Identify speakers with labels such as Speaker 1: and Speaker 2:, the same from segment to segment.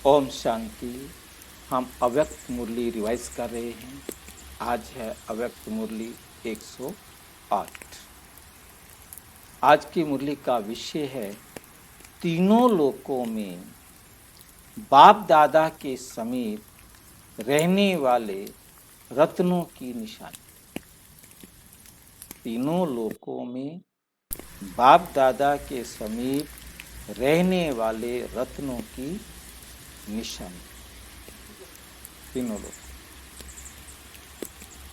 Speaker 1: ओम शांति। हम अव्यक्त मुरली रिवाइज कर रहे हैं। आज है अव्यक्त मुरली 108। आज की मुरली का विषय है तीनों लोकों में बाप दादा के समीप रहने वाले रत्नों की निशानी। तीनों लोकों में बाप दादा के समीप रहने वाले रत्नों की निशानी, तीनों लोग।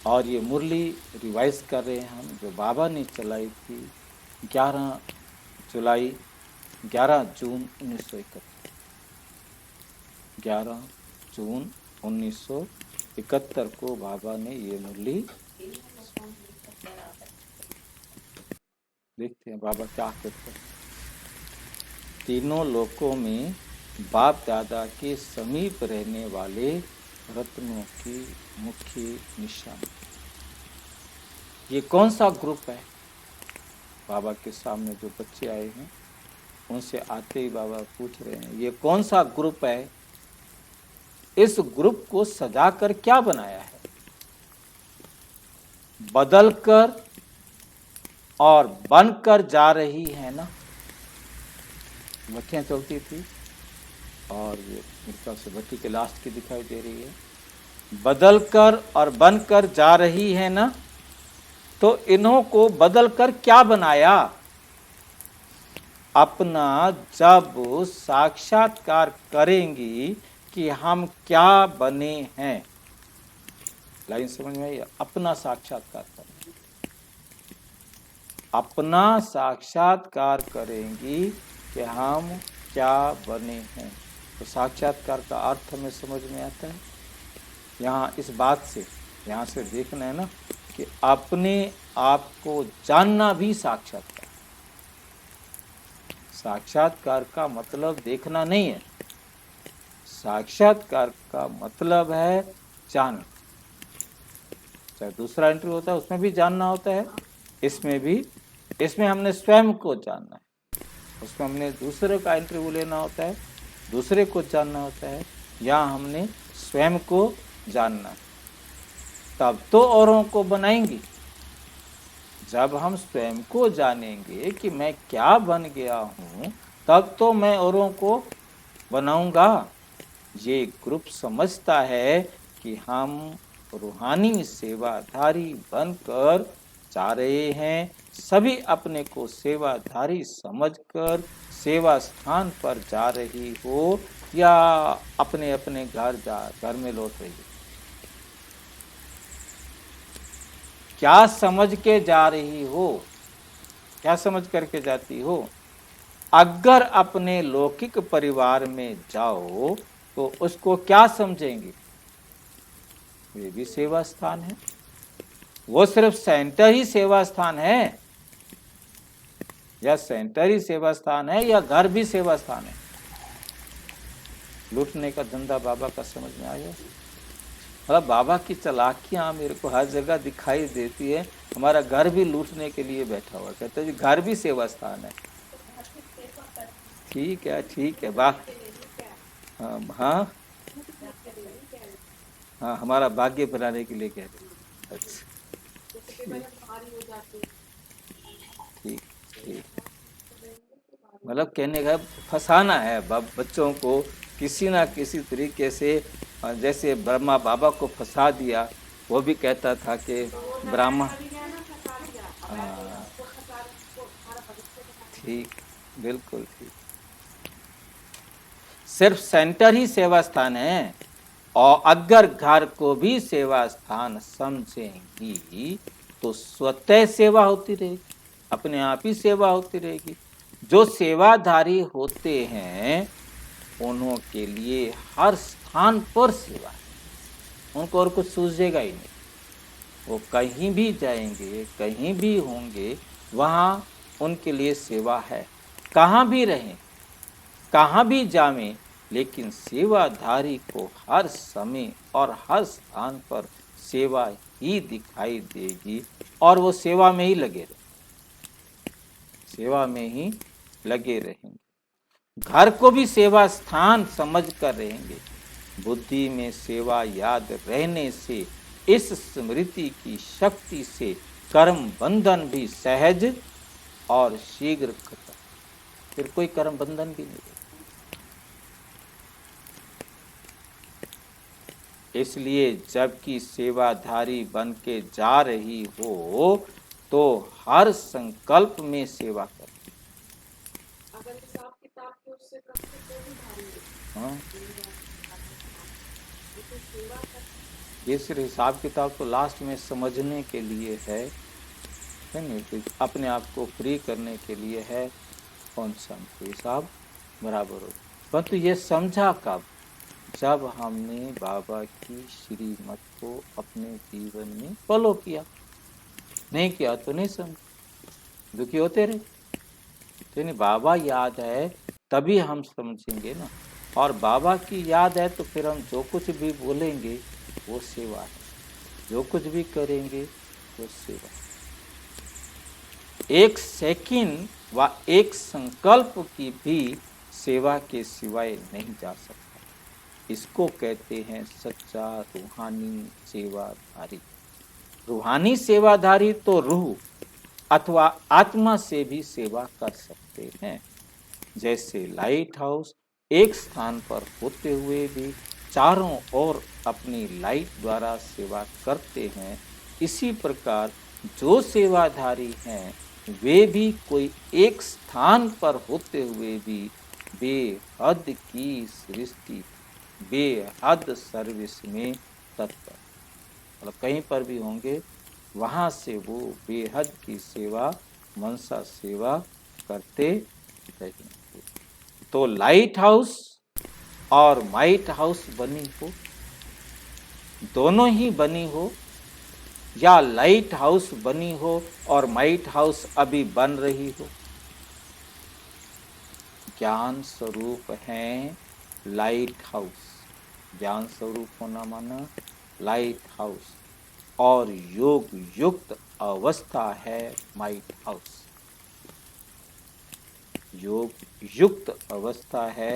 Speaker 1: और ये मुरली रिवाइज कर रहे हैं हम, जो बाबा ने चलाई थी 11 जुलाई 11 जून 1971। 11 जून 1971 को बाबा ने ये मुरली। देखते हैं बाबा क्या कहते हैं। तीनों लोकों में बाप दादा के समीप रहने वाले रत्नों की मुख्य निशानी। ये कौन सा ग्रुप है? बाबा के सामने जो बच्चे आए हैं उनसे आते ही बाबा पूछ रहे हैं, ये कौन सा ग्रुप है? इस ग्रुप को सजाकर क्या बनाया है? बदलकर और बनकर जा रही है ना। भट्टियां चलती थी और ये मेरे से भट्टी के लास्ट की दिखाई दे रही है। बदलकर और बनकर जा रही है ना। तो इन्हों को बदलकर क्या बनाया? अपना जब साक्षात्कार करेंगी कि हम क्या बने हैं। लाइन समझ में आई? अपना साक्षात्कार करेंगे, अपना साक्षात्कार करेंगी कि हम क्या बने हैं। तो साक्षात्कार का अर्थ हमें समझ में आता है। यहाँ इस बात से, यहाँ से देखना है ना कि अपने आप को जानना भी साक्षात्कार। साक्षात्कार का मतलब देखना नहीं है, साक्षात्कार का मतलब है जानना। चाहे दूसरा एंट्री होता है उसमें भी जानना होता है, इसमें भी। इसमें हमने स्वयं को जानना है, उसमें हमने दूसरे का इंटरव्यू लेना होता है, दूसरे को जानना होता है। यहाँ हमने स्वयं को जानना है, तब तो औरों को बनाएंगे। जब हम स्वयं को जानेंगे कि मैं क्या बन गया हूँ, तब तो मैं औरों को बनाऊंगा। ये ग्रुप समझता है कि हम रूहानी सेवाधारी बनकर जा रहे हैं। सभी अपने को सेवाधारी समझकर सेवा स्थान पर जा रही हो या अपने अपने घर में लौट रही हो। क्या समझ के जा रही हो? क्या समझ करके जाती हो? अगर अपने लौकिक परिवार में जाओ तो उसको क्या समझेंगे? वे भी सेवा स्थान है। वो सिर्फ सेंटर ही सेवा स्थान है, या सेंटर ही सेवा स्थान है, या घर भी सेवा स्थान है। लूटने का धंधा बाबा का समझ में आया। मतलब बाबा की चालाकियां मेरे को हर जगह दिखाई देती है। हमारा घर भी लूटने के लिए बैठा हुआ, कहते जी घर भी सेवा स्थान है। ठीक है, ठीक है, वाह। हाँ हाँ, हमारा भाग्य बनाने के लिए कहते हैं। अच्छा, ठीक ठीक। मतलब कहने का फंसाना है बच्चों को किसी ना किसी तरीके से। जैसे ब्रह्मा बाबा को फंसा दिया, वो भी कहता था कि ब्राह्मण। ठीक, बिल्कुल ठीक। सिर्फ सेंटर ही सेवा स्थान है, और अगर घर को भी सेवा स्थान समझेंगी तो स्वतः सेवा होती रहेगी, अपने आप ही सेवा होती रहेगी। जो सेवाधारी होते हैं उन्हों के लिए हर स्थान पर सेवा है, उनको और कुछ सूझेगा ही नहीं। वो कहीं भी जाएंगे, कहीं भी होंगे, वहाँ उनके लिए सेवा है। कहाँ भी रहें, कहाँ भी जावें, लेकिन सेवाधारी को हर समय और हर स्थान पर सेवा ही दिखाई देगी, और वो सेवा में ही लगे रहेंगे, सेवा में ही लगे रहेंगे। घर को भी सेवा स्थान समझ कर रहेंगे। बुद्धि में सेवा याद रहने से इस स्मृति की शक्ति से कर्म बंधन भी सहज और शीघ्र खत्म, फिर कोई कर्म बंधन भी नहीं। इसलिए जबकि सेवाधारी बन के जा रही हो तो हर संकल्प में सेवा कर।
Speaker 2: अगर हिसाब किताब के उससे करते तो भी भारी है।
Speaker 1: हाँ,
Speaker 2: लेकिन सेवा कर
Speaker 1: ये सिर्फ हिसाब किताब तो लास्ट में समझने के लिए है नहीं, कि अपने आप को फ्री करने के लिए है। कौन सा हिसाब बराबर हो, परंतु ये समझा कब, जब हमने बाबा की श्रीमत को अपने जीवन में फॉलो किया। नहीं किया तो नहीं समझ, दुखी होते रहे। तो नहीं, बाबा याद है तभी हम समझेंगे ना, और बाबा की याद है तो फिर हम जो कुछ भी बोलेंगे वो सेवा है, जो कुछ भी करेंगे वो सेवा। एक सेकंड व एक संकल्प की भी सेवा के सिवाय नहीं जा सकता। इसको कहते हैं सच्चा रूहानी सेवाधारी। रूहानी सेवाधारी तो रूह अथवा आत्मा से भी सेवा कर सकते हैं। जैसे लाइट हाउस एक स्थान पर होते हुए भी चारों ओर अपनी लाइट द्वारा सेवा करते हैं, इसी प्रकार जो सेवाधारी हैं वे भी कोई एक स्थान पर होते हुए भी बेहद की सृष्टि, बेहद सर्विस में तत्पर, मतलब कहीं पर भी होंगे वहां से वो बेहद की सेवा, मनसा सेवा करते रहेंगे। तो लाइट हाउस और माइट हाउस बनी हो, दोनों ही बनी हो, या लाइट हाउस बनी हो और माइट हाउस अभी बन रही हो, ज्ञान स्वरूप है लाइट हाउस। ज्ञान स्वरूप होना माना लाइट हाउस, और योग युक्त अवस्था है माइट हाउस। योग युक्त अवस्था है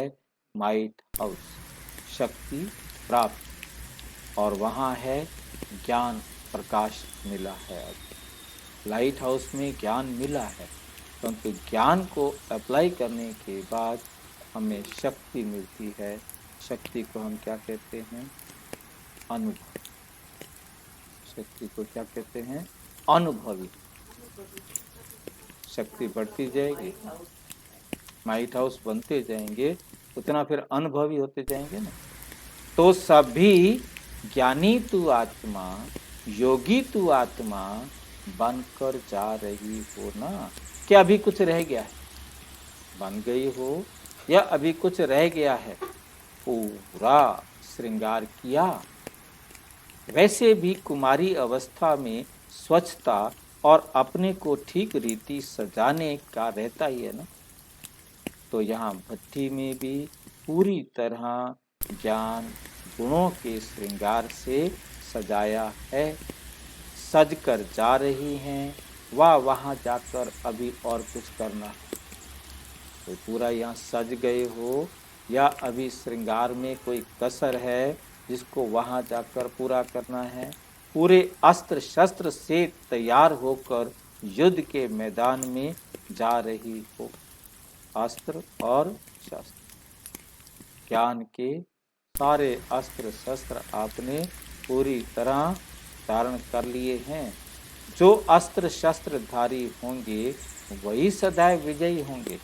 Speaker 1: माइट हाउस, शक्ति प्राप्त, और वहाँ है ज्ञान प्रकाश मिला है। अब लाइट हाउस में ज्ञान मिला है, परंतु ज्ञान को अप्लाई करने के बाद हमें शक्ति मिलती है। शक्ति को हम क्या कहते हैं? अनुभव। शक्ति को क्या कहते हैं? अनुभवी। शक्ति बढ़ती जाएगी, माइट हाउस बनते जाएंगे, उतना फिर अनुभवी होते जाएंगे ना। तो सभी ज्ञानी तू आत्मा, योगी तू आत्मा बनकर जा रही हो ना। क्या अभी कुछ रह गया है? बन गई हो या अभी कुछ रह गया है? पूरा श्रृंगार किया। वैसे भी कुमारी अवस्था में स्वच्छता और अपने को ठीक रीति सजाने का रहता ही है ना। तो यहाँ भट्टी में भी पूरी तरह ज्ञान गुणों के श्रृंगार से सजाया है। सज कर जा रही हैं, वहाँ जाकर अभी और कुछ करना है तो पूरा यहाँ सज गए हो, या अभी श्रृंगार में कोई कसर है जिसको वहाँ जाकर पूरा करना है। पूरे अस्त्र शस्त्र से तैयार होकर युद्ध के मैदान में जा रही हो। अस्त्र और शस्त्र, ज्ञान के सारे अस्त्र शस्त्र आपने पूरी तरह धारण कर लिए हैं। जो अस्त्र शस्त्र धारी होंगे वही सदैव विजयी होंगे।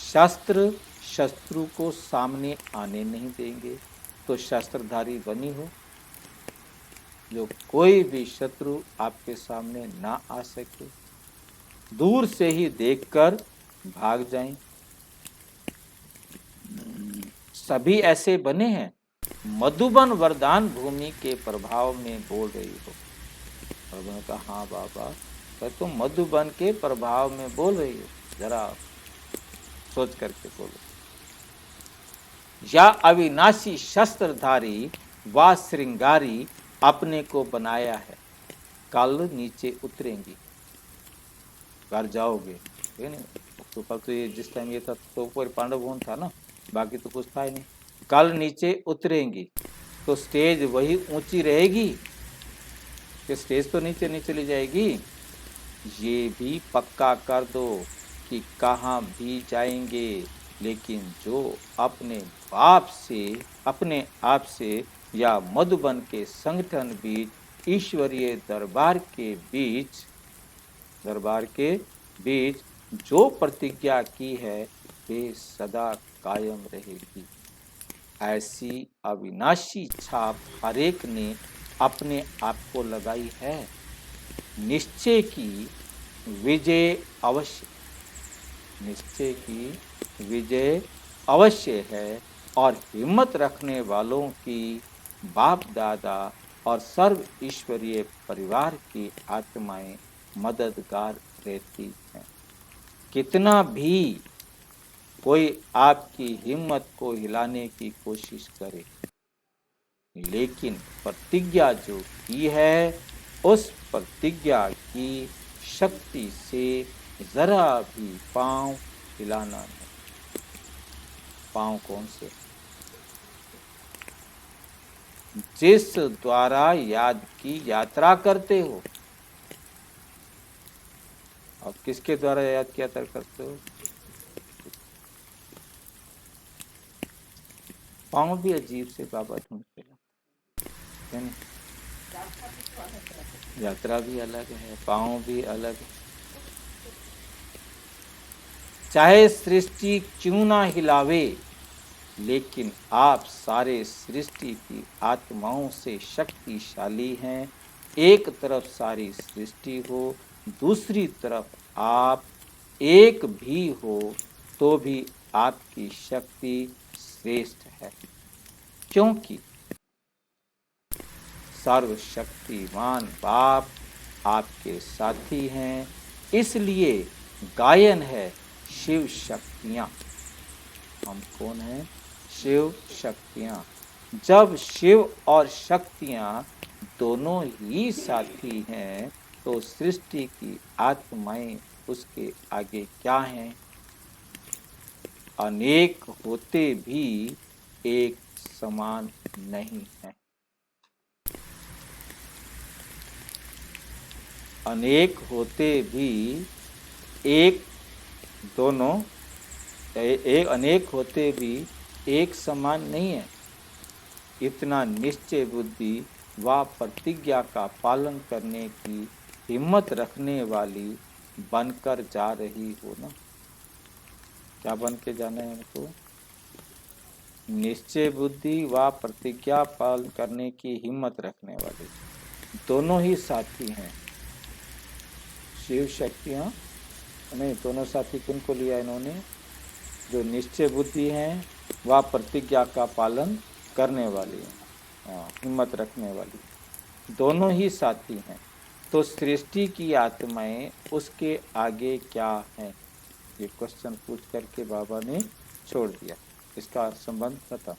Speaker 1: शस्त्र शत्रु को सामने आने नहीं देंगे। तो शस्त्रधारी बनी हो, जो कोई भी शत्रु आपके सामने ना आ सके, दूर से ही देखकर भाग जाएं। सभी ऐसे बने हैं। मधुबन वरदान भूमि के प्रभाव में बोल रही हो। और मैंने कहा हाँ बाबा, पर तुम मधुबन के प्रभाव में बोल रही हो, जरा सोच करके बोलो। या अविनाशी शस्त्रधारी व श्रृंगारी अपने को बनाया है, कल नीचे उतरेंगी। घर जाओगे तो कल तो ये जिस टाइम ये था तो ऊपर पांडव भवन था ना, बाकी तो कुछ था ही नहीं। कल नीचे उतरेंगी तो स्टेज वही ऊंची रहेगी कि स्टेज तो नीचे नहीं चली जाएगी। ये भी पक्का कर दो कि कहाँ भी जाएंगे, लेकिन जो अपने अपने आप से या मधुबन के संगठन बीच ईश्वरीय दरबार के बीच जो प्रतिज्ञा की है वे सदा कायम रहेगी। ऐसी अविनाशी छाप हरेक ने अपने आप को लगाई है। निश्चय की विजय अवश्य है और हिम्मत रखने वालों की बाप दादा और सर्व ईश्वरीय परिवार की आत्माएं मददगार रहती हैं। कितना भी कोई आपकी हिम्मत को हिलाने की कोशिश करे, लेकिन प्रतिज्ञा जो की है उस प्रतिज्ञा की शक्ति से जरा भी पांव हिलाना नहीं। पांव कौन से? जिस द्वारा याद की यात्रा करते हो। अब किसके द्वारा याद की यात्रा करते हो? पांव भी अजीब से बाबा ढूंढते हैं, यात्रा भी अलग है, पांव भी अलग है। चाहे सृष्टि क्यों ना हिलावे, लेकिन आप सारे सृष्टि की आत्माओं से शक्तिशाली हैं। एक तरफ सारी सृष्टि हो, दूसरी तरफ आप एक भी हो तो भी आपकी शक्ति श्रेष्ठ है, क्योंकि सर्वशक्तिमान बाप आपके साथी हैं। इसलिए गायन है शिव शक्तियां। हम कौन हैं? शिव शक्तियां। जब शिव और शक्तियां दोनों ही साथी हैं तो सृष्टि की आत्माएं उसके आगे क्या हैं? अनेक होते भी एक समान नहीं है। अनेक होते भी एक दोनों अनेक होते भी एक समान नहीं है। इतना निश्चय बुद्धि व प्रतिज्ञा का पालन करने की हिम्मत रखने वाली बनकर जा रही हो ना। क्या बन के जाना है हमको? निश्चय बुद्धि व प्रतिज्ञा पालन करने की हिम्मत रखने वाली। दोनों ही साथी हैं, शिव शक्तियाँ नहीं। दोनों साथी किनको लिया इन्होंने? जो निश्चय बुद्धि हैं वह प्रतिज्ञा का पालन करने वाली है, हिम्मत रखने वाली, दोनों ही साथी हैं। तो सृष्टि की आत्माएं उसके आगे क्या हैं? ये क्वेश्चन पूछ करके बाबा ने छोड़ दिया। इसका संबंध खत्म।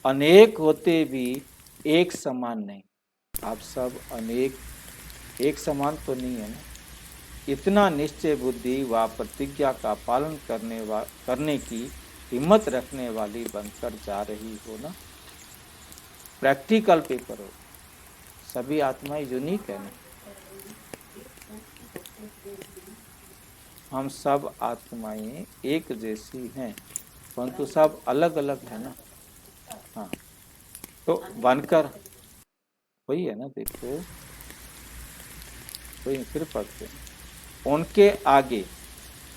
Speaker 1: अनेक होते भी एक समान नहीं। आप सब अनेक एक समान तो नहीं है ना। इतना निश्चय बुद्धि व प्रतिज्ञा का पालन करने की हिम्मत रखने वाली बनकर जा रही हो ना। प्रैक्टिकल पेपर हो। सभी आत्माएं यूनिक है ना। हम सब आत्माएं एक जैसी हैं, परंतु सब अलग अलग है ना। हाँ, तो बनकर वही है ना। देखो वही फिर पढ़ते हैं। उनके आगे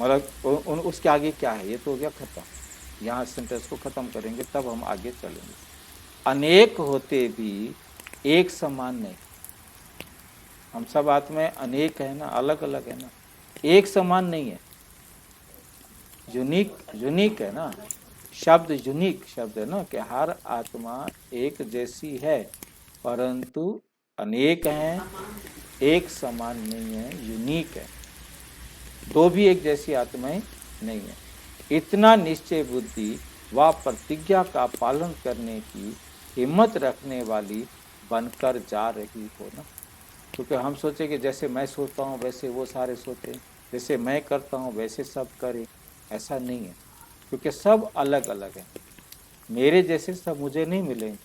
Speaker 1: मतलब उसके आगे क्या है? ये तो हो गया खत्म। यहाँ सेंटेंस को खत्म करेंगे तब हम आगे चलेंगे। अनेक होते भी एक समान नहीं। हम सब आत्माएं अनेक है ना, अलग अलग है ना, एक समान नहीं है। यूनिक है ना। शब्द यूनिक शब्द है ना कि हर आत्मा एक जैसी है, परंतु अनेक हैं, एक समान नहीं है, यूनिक है। दो भी एक जैसी आत्माएं नहीं है। इतना निश्चय बुद्धि व प्रतिज्ञा का पालन करने की हिम्मत रखने वाली बनकर जा रही हो ना। क्योंकि हम सोचे कि जैसे मैं सोचता हूँ वैसे वो सारे सोते, जैसे मैं करता हूँ वैसे सब करें, ऐसा नहीं है, क्योंकि सब अलग अलग है। मेरे जैसे सब मुझे नहीं मिलेंगे,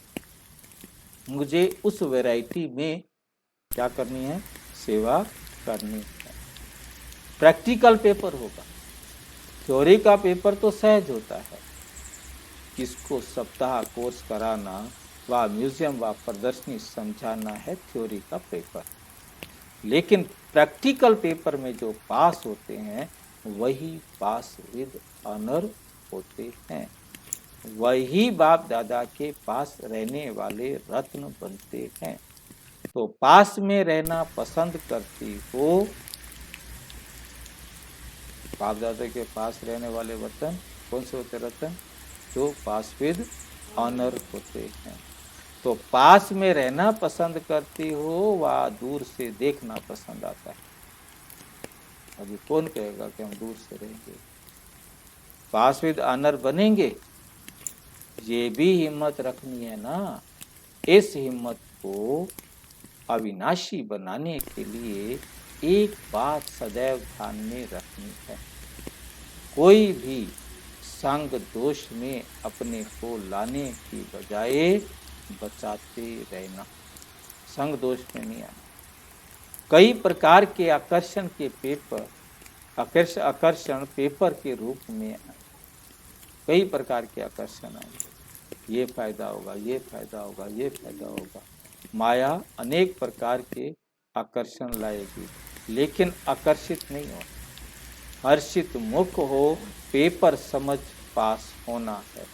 Speaker 1: मुझे उस वैरायटी में क्या करनी है, सेवा करनी है। प्रैक्टिकल पेपर होगा, थ्योरी का पेपर तो सहज होता है, किसको सप्ताह कोर्स कराना व म्यूजियम व प्रदर्शनी समझाना है थ्योरी का पेपर। लेकिन प्रैक्टिकल पेपर में जो पास होते हैं वही पास विद ऑनर होते हैं, वही बाप दादा के पास रहने वाले रत्न बनते हैं। तो पास में रहना पसंद करती हो, बाप दादा के पास रहने वाले रत्न कौन से होते रत्न, जो पास विद ऑनर होते हैं। तो पास में रहना पसंद करती हो व दूर से देखना पसंद आता है। अभी कौन कहेगा कि हम दूर से रहेंगे, पास विद ऑनर बनेंगे, ये भी हिम्मत रखनी है ना। इस हिम्मत को अविनाशी बनाने के लिए एक बात सदैव ध्यान में रखनी है, कोई भी संग दोष में अपने को लाने की बजाय बचाते रहना, संग दोष में नहीं आना। कई प्रकार के आकर्षण के पेपर, आकर्षण पेपर के रूप में कई प्रकार के आकर्षण आएंगे, ये फायदा होगा, ये फायदा होगा, ये फायदा होगा। माया अनेक प्रकार के आकर्षण लाएगी, लेकिन आकर्षित नहीं हो, हर्षित मुख हो, पेपर समझ पास होना है।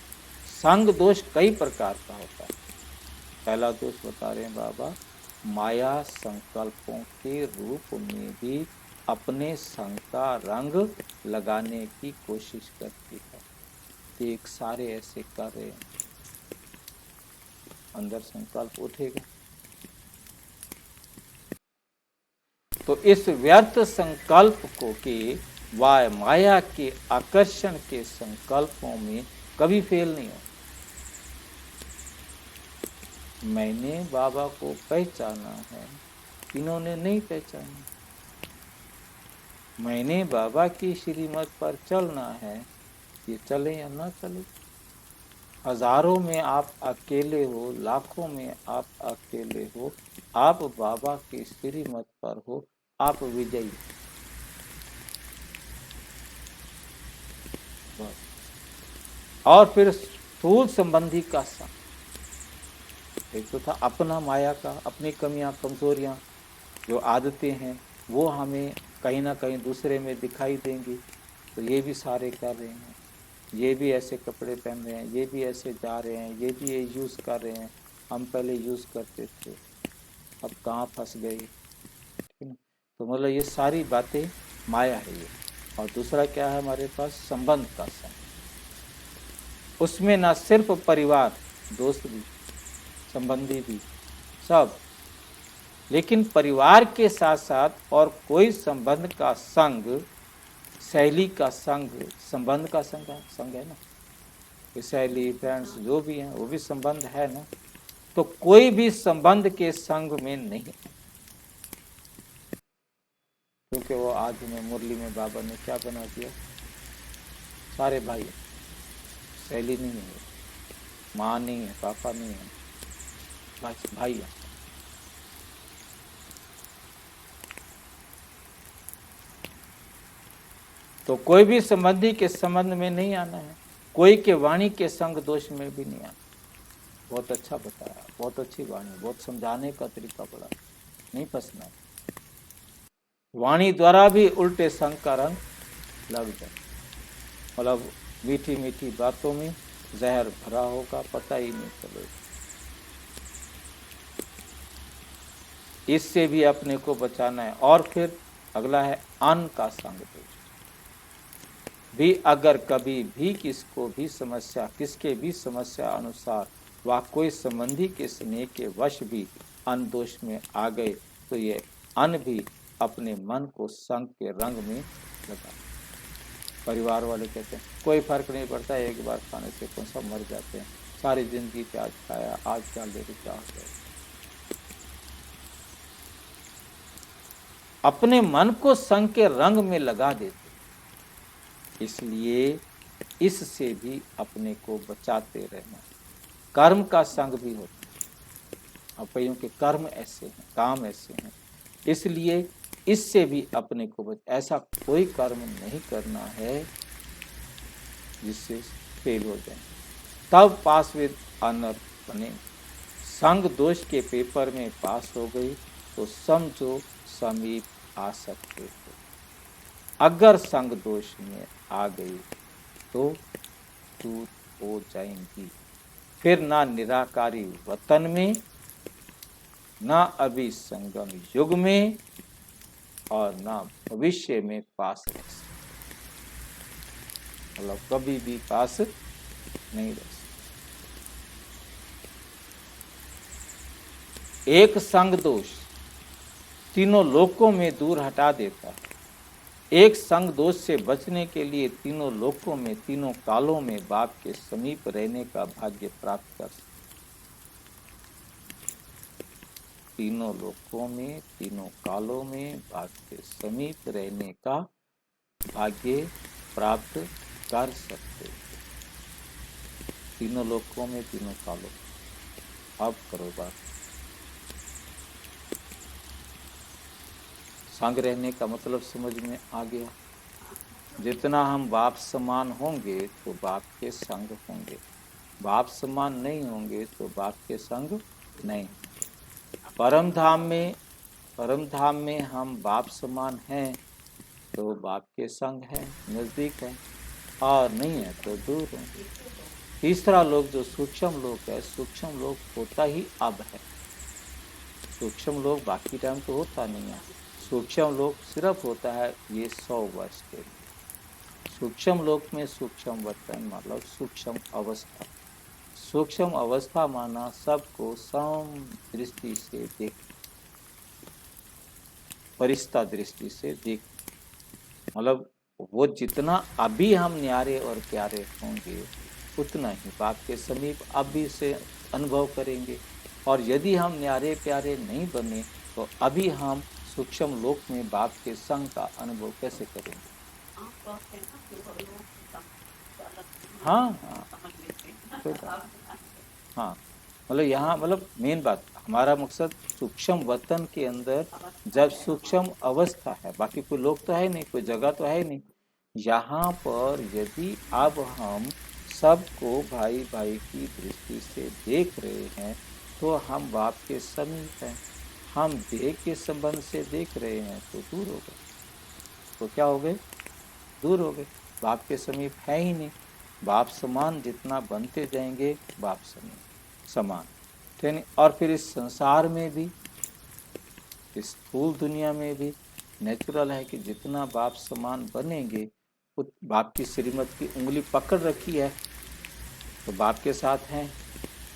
Speaker 1: संग दोष कई प्रकार का होता है। पहला दोष बता रहे हैं बाबा, माया संकल्पों के रूप में भी अपने संग का रंग लगाने की कोशिश करती है। देख सारे ऐसे कर रहे हैं, अंदर संकल्प उठेगा तो इस व्यर्थ संकल्प को के वाय माया के आकर्षण के संकल्पों में कभी फेल नहीं हो। मैंने बाबा को पहचाना है, इन्होंने नहीं पहचाना। मैंने बाबा की श्रीमत पर चलना है, ये चले या ना चले। हजारों में आप अकेले हो, लाखों में आप अकेले हो, आप बाबा की श्रीमत पर हो, आप विजयी। और फिर स्थूल संबंधी का संग, एक तो था अपना माया का, अपनी कमियां कमजोरियां जो आदतें हैं वो हमें कहीं ना कहीं दूसरे में दिखाई देंगी, तो ये भी सारे कर रहे हैं, ये भी ऐसे कपड़े पहन रहे हैं, ये भी ऐसे जा रहे हैं, ये भी ये यूज़ कर रहे हैं, हम पहले यूज़ करते थे, अब कहाँ फंस गए। ठीक है, तो मतलब ये सारी बातें माया है ये। और दूसरा क्या है हमारे पास, संबंध का संग। उसमें ना सिर्फ परिवार, दोस्त भी, संबंधी भी, सब, लेकिन परिवार के साथ साथ और कोई संबंध का संग, सहेली का संग, संबंध का संग है ना, सहेली फ्रेंड्स जो भी हैं वो भी संबंध है ना। तो कोई भी संबंध के संग में नहीं, क्योंकि वो आज में मुरली में बाबा ने क्या बना दिया, सारे भाई, सहेली नहीं है, माँ नहीं है, पापा नहीं है, बस भाई है। तो कोई भी संबंधी के संबंध में नहीं आना है, कोई के वाणी के संग दोष में भी नहीं आना। बहुत अच्छा बताया, बहुत अच्छी वाणी, बहुत समझाने का तरीका बड़ा, नहीं फंसना। वाणी द्वारा भी उल्टे संग का रंग लग जाए, मतलब मीठी मीठी बातों में जहर भरा होगा, पता ही नहीं चलेगा। इससे भी अपने को बचाना है। और फिर अगला है अन्न का संग दोष भी। अगर कभी भी किसको भी समस्या, किसके भी समस्या अनुसार वह कोई संबंधी के स्नेह के वश भी अन्न दोष में आ गए, तो ये अन्न भी अपने मन को संग के रंग में लगा। परिवार वाले कहते हैं कोई फर्क नहीं पड़ता, एक बार खाने से कौन सा मर जाते हैं, सारी जिंदगी प्याज खाया, आज क्या लेके क्या हो गया। अपने मन को संग के रंग में लगा देते। इसलिए इससे भी अपने को बचाते रहना। कर्म का संग भी होता है, अपयों के कर्म ऐसे हैं, काम ऐसे हैं, इसलिए इससे भी अपने को ऐसा कोई कर्म नहीं करना है जिससे फेल हो जाए, तब पास विद ऑनर बने। संग दोष के पेपर में पास हो गई तो समझो समीप आ सकते हो। अगर संग दोष में आ गई तो दूर हो जाएंगी, फिर ना निराकारी वतन में, ना अभी संगम युग में, और ना भविष्य में पास रह सकते, मतलब कभी भी पास नहीं रह सकते। एक संग दोष तीनों लोकों में दूर हटा देता है। एक संग दोष से बचने के लिए तीनों लोकों में, तीनों कालों में बाप के समीप रहने का भाग्य प्राप्त कर सकते। तीनों लोकों में, तीनों कालों में बाप के समीप रहने का भाग्य प्राप्त कर सकते। तीनों लोकों में, तीनों कालों में। अब करो बात। संग रहने का मतलब समझ में आ गया। जितना हम बाप समान होंगे तो बाप के संग होंगे, बाप समान नहीं होंगे तो बाप के संग नहीं। परम धाम में हम बाप समान हैं तो बाप के संग है, नजदीक है, और नहीं है तो दूर है। तीसरा लोक जो सूक्ष्म लोक है, सूक्ष्म लोक होता ही अब है। सूक्ष्म लोक बाकी टाइम तो होता नहीं है। सूक्ष्म लोक सिर्फ होता है ये 100 वर्ष के लिए। सूक्ष्म लोक में सूक्ष्म वर्तन मतलब सूक्ष्म अवस्था। सूक्ष्म अवस्था माना सबको सम दृष्टि से देख, परिस्था दृष्टि से देख, मतलब वो जितना अभी हम न्यारे और प्यारे होंगे उतना ही बाप के समीप अभी से अनुभव करेंगे। और यदि हम न्यारे प्यारे नहीं बने तो अभी हम सूक्ष्म लोक में बाप के संग का अनुभव कैसे करेंगे? हाँ हाँ हाँ, मतलब यहाँ मतलब मेन बात हमारा मकसद सूक्ष्म वतन के अंदर जब सूक्ष्म अवस्था है, बाकी कोई लोग तो है नहीं, कोई जगह तो है नहीं। यहाँ पर यदि अब हम सबको भाई भाई की दृष्टि से देख रहे हैं तो हम बाप के समीप हैं। हम देह के संबंध से देख रहे हैं तो दूर हो गए। तो क्या हो गए? दूर हो गए, बाप के समीप है ही नहीं। बाप समान जितना बनते जाएंगे बाप समान। और फिर इस संसार में भी, इस स्थूल दुनिया में भी नेचुरल है कि जितना बाप समान बनेंगे, बाप की श्रीमत की उंगली पकड़ रखी है तो बाप के साथ हैं।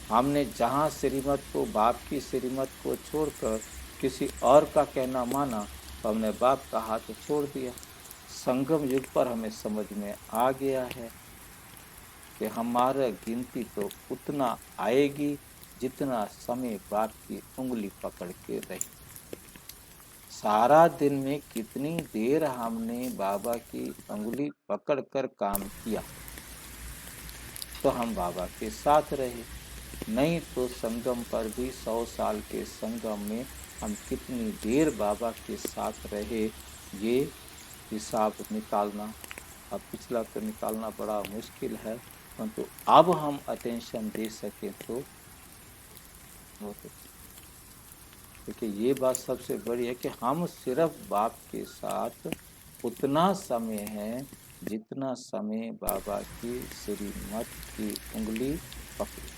Speaker 1: हमने जहाँ श्रीमत को, बाप की श्रीमत को छोड़कर किसी और का कहना माना तो हमने बाप का हाथ छोड़ दिया। संगम युग पर हमें समझ में आ गया है कि हमारा गिनती तो उतना आएगी जितना समय बाप की उंगली पकड़ के रही। सारा दिन में कितनी देर हमने बाबा की उंगली पकड़कर काम किया तो हम बाबा के साथ रहे, नहीं तो संगम पर भी 100 साल के संगम में हम कितनी देर बाबा के साथ रहे, ये हिसाब निकालना। अब पिछला तो निकालना बड़ा मुश्किल है, परंतु अब हम अटेंशन दे सकें तो देखिए ये बात सबसे बड़ी है कि हम सिर्फ बाप के साथ उतना समय है जितना समय बाबा की श्रीमत की उंगली पकड़ी,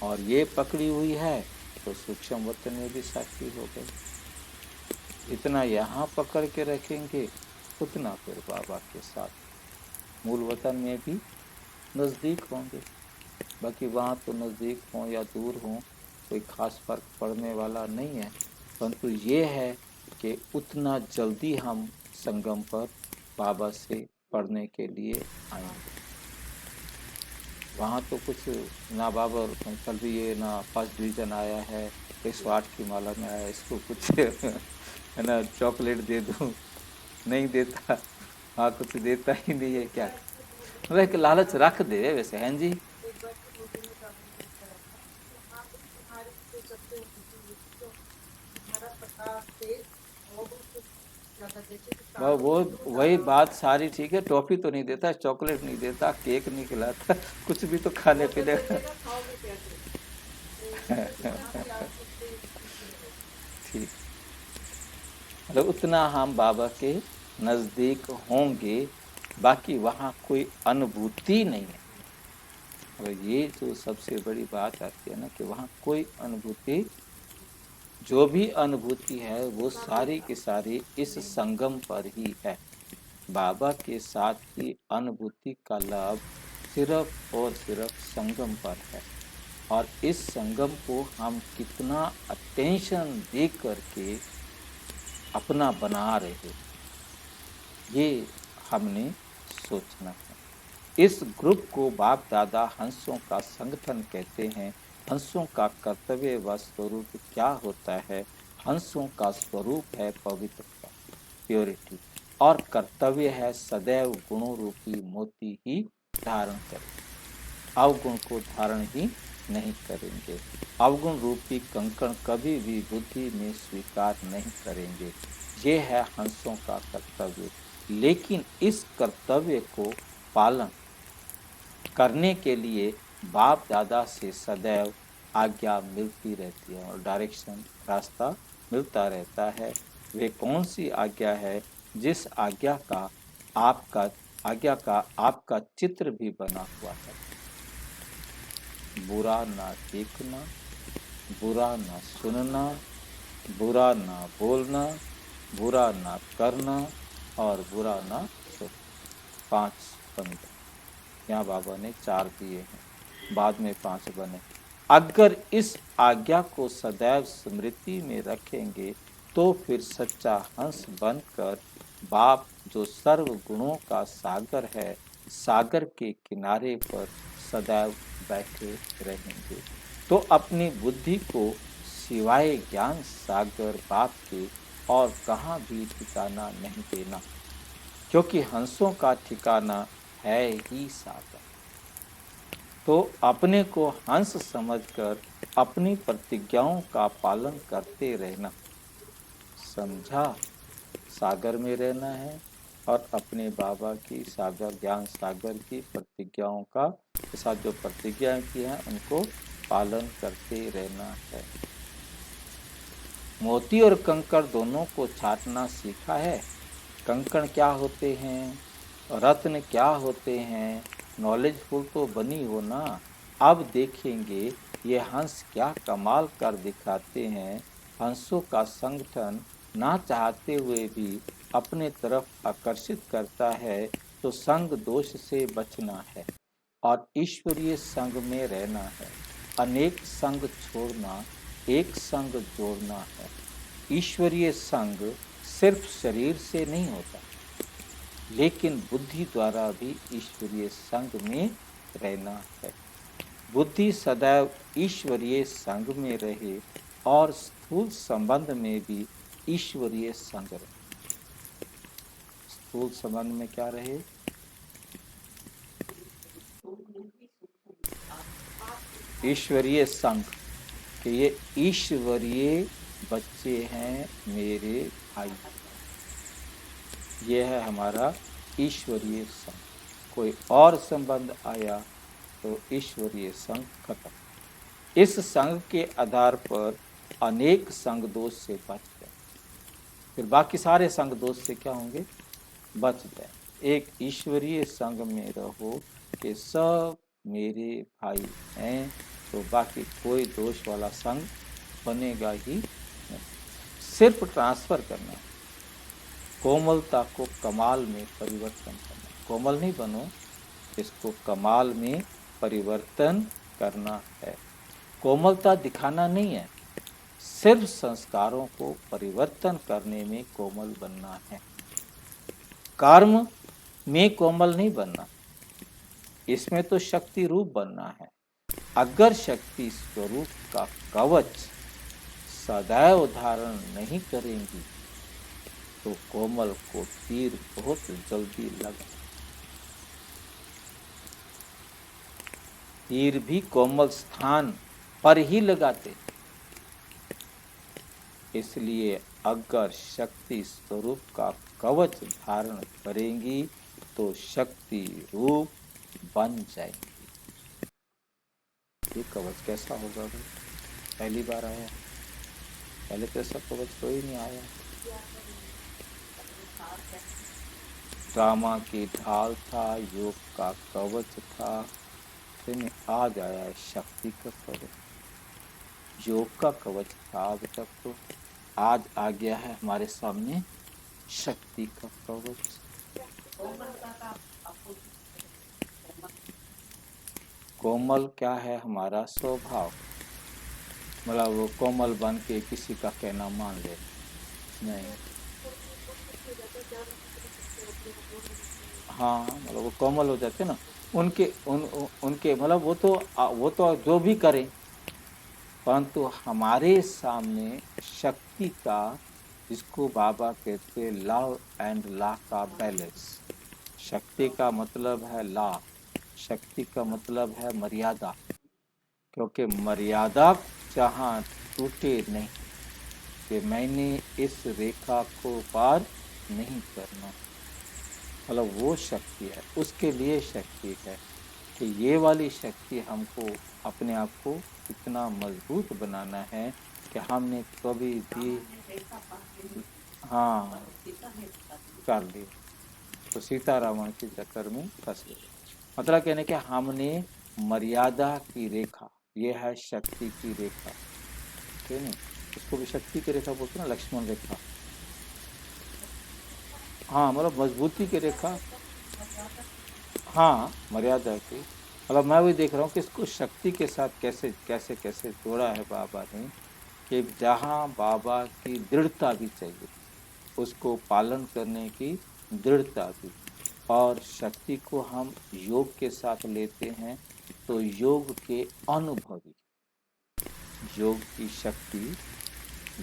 Speaker 1: और ये पकड़ी हुई है तो सूक्ष्म वतन में भी साक्षी हो गए। इतना यहाँ पकड़ के रखेंगे उतना फिर बाबा के साथ मूल वतन में भी नज़दीक होंगे। बाकी वहाँ तो नज़दीक हों या दूर हों कोई खास फर्क पड़ने वाला नहीं है, परंतु ये है कि उतना जल्दी हम संगम पर बाबा से पढ़ने के लिए आएंगे। वहाँ तो कुछ ना बाबा कल भी ये ना फर्स्ट डिवीज़न आया है, 108 की माला में आया, इसको कुछ है ना चॉकलेट दे दूँ, नहीं देता। हाँ कुछ देता ही नहीं है क्या, मतलब एक लालच रख दे वैसे हैं जी।
Speaker 2: एक बार की होटल में जाकर पूछा है तो हाँ तुम तुम्हारे जो सबसे होती तो तुम्हारा प्रकाश तेज और कुछ ज्यादा जैसे कि तारों
Speaker 1: वो
Speaker 2: से जो
Speaker 1: वही
Speaker 2: ज्यादा
Speaker 1: बात सारी ठीक है, टॉफी तो नहीं देता, चॉकलेट नहीं देता, केक नहीं खिलाता, कुछ भी तो खाने
Speaker 2: वो तो
Speaker 1: पीने का।
Speaker 2: चलेगा खाओगे कैसे, तो उससे जितना भी आप सकते हैं।
Speaker 1: ठीक, मतलब उतना हम बाबा के नजदीक होंगे, बाकी वहाँ कोई अनुभूति नहीं है। और ये जो सबसे बड़ी बात आती है ना कि वहाँ कोई अनुभूति, जो भी अनुभूति है वो सारी की सारी इस संगम पर ही है। बाबा के साथ की अनुभूति का लाभ सिर्फ और सिर्फ संगम पर है। और इस संगम को हम कितना अटेंशन दे करके अपना बना रहे, ये हमने सोचना है। इस ग्रुप को बाप दादा हंसों का संगठन कहते हैं। हंसों का कर्तव्य व स्वरूप क्या होता है? हंसों का स्वरूप है पवित्रता, प्योरिटी, और कर्तव्य है सदैव गुणों रूपी मोती ही धारण करें, अवगुण को धारण ही नहीं करेंगे। अवगुण रूपी कंकण कभी भी बुद्धि में स्वीकार नहीं करेंगे। ये है हंसों का कर्तव्य। लेकिन इस कर्तव्य को पालन करने के लिए बाप दादा से सदैव आज्ञा मिलती रहती है और डायरेक्शन, रास्ता मिलता रहता है। वे कौन सी आज्ञा है? जिस आज्ञा का आपका चित्र भी बना हुआ है। बुरा ना देखना, बुरा ना सुनना, बुरा ना बोलना, बुरा ना करना और बुरा ना सोचना। 5 बंद, यहाँ बाबा ने 4 दिए हैं, बाद में 5 बने। अगर इस आज्ञा को सदैव स्मृति में रखेंगे तो फिर सच्चा हंस बनकर बाप जो सर्व गुणों का सागर है, सागर के किनारे पर सदैव बैठे रहेंगे। तो अपनी बुद्धि को सिवाय ज्ञान सागर बाप के और कहाँ भी ठिकाना नहीं देना, क्योंकि हंसों का ठिकाना है ही सागर। तो अपने को हंस समझकर अपनी प्रतिज्ञाओं का पालन करते रहना। समझा? सागर में रहना है और अपने बाबा की सागर, ज्ञान सागर की प्रतिज्ञाओं का के साथ जो प्रतिज्ञाएं की हैं उनको पालन करते रहना है। मोती और कंकड़ दोनों को छांटना सीखा है। कंकड़ क्या होते हैं, रत्न क्या होते हैं, नॉलेजफुल तो बनी हो ना। अब देखेंगे ये हंस क्या कमाल कर दिखाते हैं। हंसों का संगठन ना चाहते हुए भी अपने तरफ आकर्षित करता है, तो संग दोष से बचना है और ईश्वरीय संग में रहना है। अनेक संग छोड़ना, एक संग जोड़ना है। ईश्वरीय संग सिर्फ शरीर से नहीं होता, लेकिन बुद्धि द्वारा भी ईश्वरीय संग में रहना है। बुद्धि सदैव ईश्वरीय संग में रहे और स्थूल संबंध में भी ईश्वरीय संग रहे। स्थूल संबंध में क्या रहे? ईश्वरीय संग, कि ये ईश्वरीय बच्चे हैं मेरे भाई, ये है हमारा ईश्वरीय संग। कोई और संबंध आया तो ईश्वरीय संग खत्म। इस संग के आधार पर अनेक संग दोष से बच गए, फिर बाकी सारे संग दोष से क्या होंगे? बच गए। एक ईश्वरीय संग में रहो कि सब मेरे भाई हैं, तो बाकी कोई दोष वाला संग बनेगा ही नहीं। सिर्फ ट्रांसफर करना, कोमलता को कमाल में परिवर्तन करना। कोमल नहीं बनो, इसको कमाल में परिवर्तन करना है। कोमलता दिखाना नहीं है, सिर्फ संस्कारों को परिवर्तन करने में कोमल बनना है। कर्म में कोमल नहीं बनना, इसमें तो शक्ति रूप बनना है। अगर शक्ति स्वरूप का कवच सदैव धारण नहीं करेंगी, तो तो कोमल को तीर बहुत जल्दी लगा। तीर भी कोमल स्थान पर ही लगाते, इसलिए अगर शक्ति स्वरूप का कवच धारण करेंगी तो शक्ति रूप बन जाएंगी। ये कवच कैसा होगा भाई? पहली बार आया, पहले तो ऐसा कवच कोई नहीं आया। ड्रामा की ढाल था, योग का कवच था, फिर आज आया है शक्ति का कवच। योग का कवच था अब तक, तो आज आ गया है हमारे सामने शक्ति का कवच। कोमल क्या है? हमारा स्वभाव। मतलब वो कोमल बन के किसी का कहना मान ले, नहीं। हाँ, मतलब वो कोमल हो जाते ना, उनके मतलब वो तो जो भी करें, परंतु हमारे सामने शक्ति का, जिसको बाबा कहते लव एंड लॉ का बैलेंस। शक्ति का मतलब है लॉ, शक्ति का मतलब है मर्यादा, क्योंकि मर्यादा जहाँ टूटे नहीं कि मैंने इस रेखा को पार नहीं करना, मतलब वो शक्ति है। उसके लिए शक्ति है कि ये वाली शक्ति हमको अपने आप को इतना मजबूत बनाना है कि हमने कभी भी हाँ कर ली तो सीता रावण के चक्कर में फंस गए। मतलब कहने कि हमने मर्यादा की रेखा, ये है शक्ति की रेखा, ठीक है। इसको भी शक्ति की रेखा बोलते हैं ना, लक्ष्मण रेखा। हाँ, मतलब मजबूती की रेखा। हाँ, मर्यादा की। मतलब मैं भी देख रहा हूँ कि इसको शक्ति के साथ कैसे कैसे कैसे जोड़ा है बाबा ने, कि जहाँ बाबा की दृढ़ता भी चाहिए, उसको पालन करने की दृढ़ता भी। और शक्ति को हम योग के साथ लेते हैं तो योग के अनुभवी, योग की शक्ति,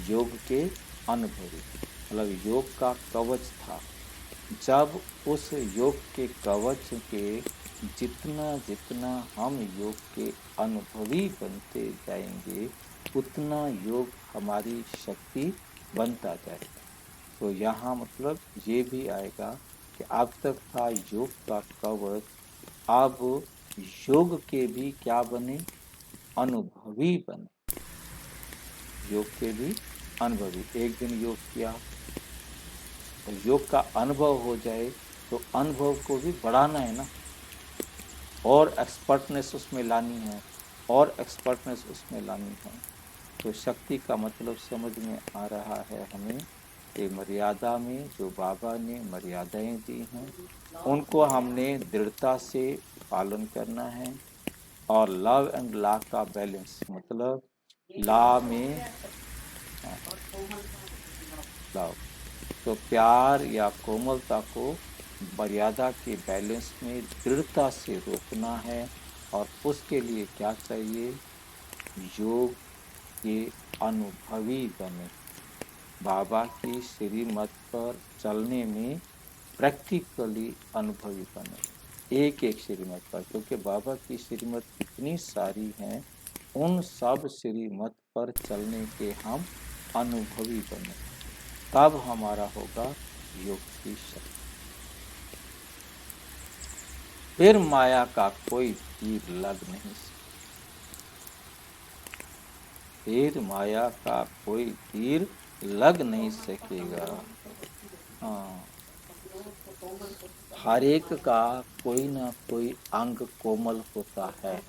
Speaker 1: योग के अनुभवी, मतलब योग का कवच था। जब उस योग के कवच के जितना जितना हम योग के अनुभवी बनते जाएंगे, उतना योग हमारी शक्ति बनता जाएगा। तो यहाँ मतलब ये भी आएगा कि अब तक था योग का कवच, अब योग के भी क्या बने? अनुभवी बने। योग के भी अनुभवी। एक दिन योग किया तो योग का अनुभव हो जाए, तो अनुभव को भी बढ़ाना है ना, और एक्सपर्टनेस उसमें लानी है, और एक्सपर्टनेस उसमें लानी है। तो शक्ति का मतलब समझ में आ रहा है हमें कि मर्यादा में जो बाबा ने मर्यादाएं दी हैं, उनको हमने दृढ़ता से पालन करना है। और लव एंड लॉ का बैलेंस, मतलब लॉ में लव, तो प्यार या कोमलता को मर्यादा के बैलेंस में दृढ़ता से रोकना है। और उसके लिए क्या चाहिए? योग के अनुभवी बने, बाबा की श्रीमत पर चलने में प्रैक्टिकली अनुभवी बने, एक एक श्रीमत पर, क्योंकि बाबा की श्रीमत इतनी सारी हैं, उन सब श्रीमत पर चलने के हम अनुभवी बने, तब हमारा होगा योग की शक्ति। फिर माया का कोई तीर लग नहीं सकता, फिर माया का कोई तीर लग नहीं सकेगा। हाँ, हर एक का कोई ना कोई अंग कोमल होता है,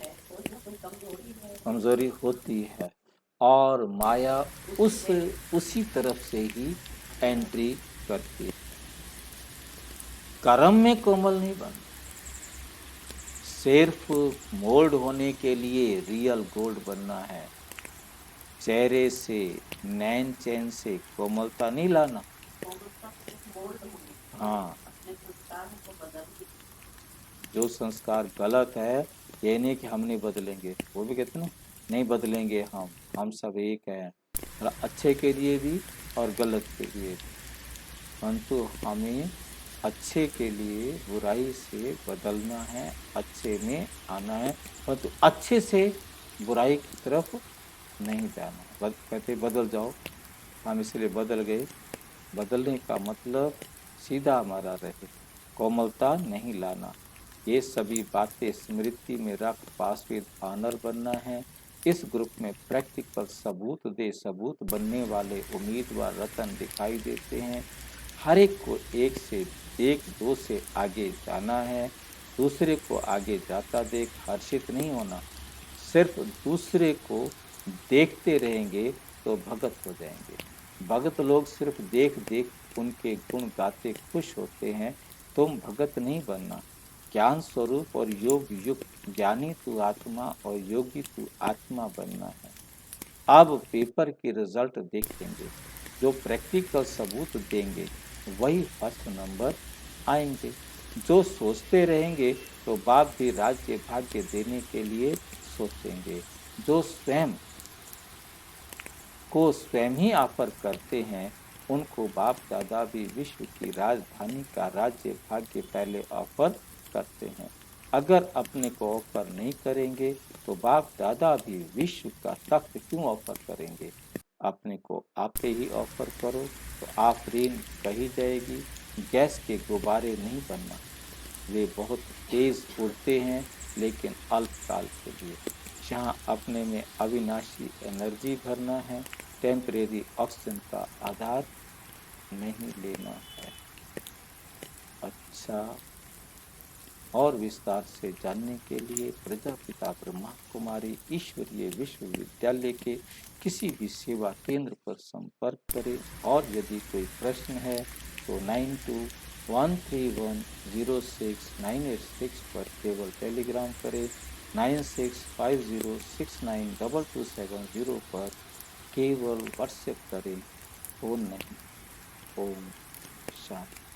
Speaker 1: कमजोरी होती है, और माया उसी तरफ से ही एंट्री करती है। कर्म में कोमल नहीं बनता, सिर्फ मोल्ड होने के लिए रियल गोल्ड बनना है। चेहरे से, नैन चैन से कोमलता नहीं लाना। हाँ, जो संस्कार गलत है, ये नहीं कि हम नहीं बदलेंगे, वो भी कहते ना, नहीं बदलेंगे हम सब एक हैं, मतलब अच्छे के लिए भी और गलत के लिए भी। परंतु हमें अच्छे के लिए बुराई से बदलना है, अच्छे में आना है, परंतु अच्छे से बुराई की तरफ नहीं जाना है। कहते बदल जाओ, हम इसलिए बदल गए। बदलने का मतलब सीधा हमारा रहे, कोमलता नहीं लाना। ये सभी बातें स्मृति में रख पास विद ऑनर बनना है। इस ग्रुप में प्रैक्टिकल सबूत बनने वाले उम्मीदवार रतन दिखाई देते हैं। हर एक को एक दो से आगे जाना है। दूसरे को आगे जाता देख हर्षित नहीं होना। सिर्फ दूसरे को देखते रहेंगे तो भगत हो जाएंगे। भगत लोग सिर्फ देख देख उनके गुण गाते खुश होते हैं। तुम भगत नहीं बनना। ज्ञान स्वरूप और योग युक्त ज्ञानी तू आत्मा और योगी तू आत्मा बनना है। अब पेपर के रिजल्ट देखेंगे। जो प्रैक्टिकल सबूत देंगे वही फर्स्ट नंबर आएंगे। जो सोचते रहेंगे तो बाप भी राज्य भाग्य देने के लिए सोचेंगे। जो स्वयं को स्वयं ही ऑफर करते हैं उनको बाप दादा भी विश्व की राजधानी का राज्य भाग्य पहले ऑफर करते हैं। अगर अपने को ऑफर नहीं करेंगे तो बाप दादा भी विश्व का तख्त क्यों ऑफर करेंगे। अपने को आपे ही ऑफर करो तो आफरीन कही जाएगी। गैस के गुब्बारे नहीं बनना। वे बहुत तेज उड़ते हैं लेकिन अल्पकाल के लिए। जहाँ अपने में अविनाशी एनर्जी भरना है, टेम्परेरी ऑक्सीजन का आधार नहीं लेना है। अच्छा, और विस्तार से जानने के लिए प्रजापिता ब्रह्मा कुमारी ईश्वरीय विश्वविद्यालय के किसी भी सेवा केंद्र पर संपर्क करें। और यदि कोई प्रश्न है तो 9213106986 पर केवल टेलीग्राम करें। 9650692270 पर केवल व्हाट्सएप करें, फोन नहीं। ओम शांति।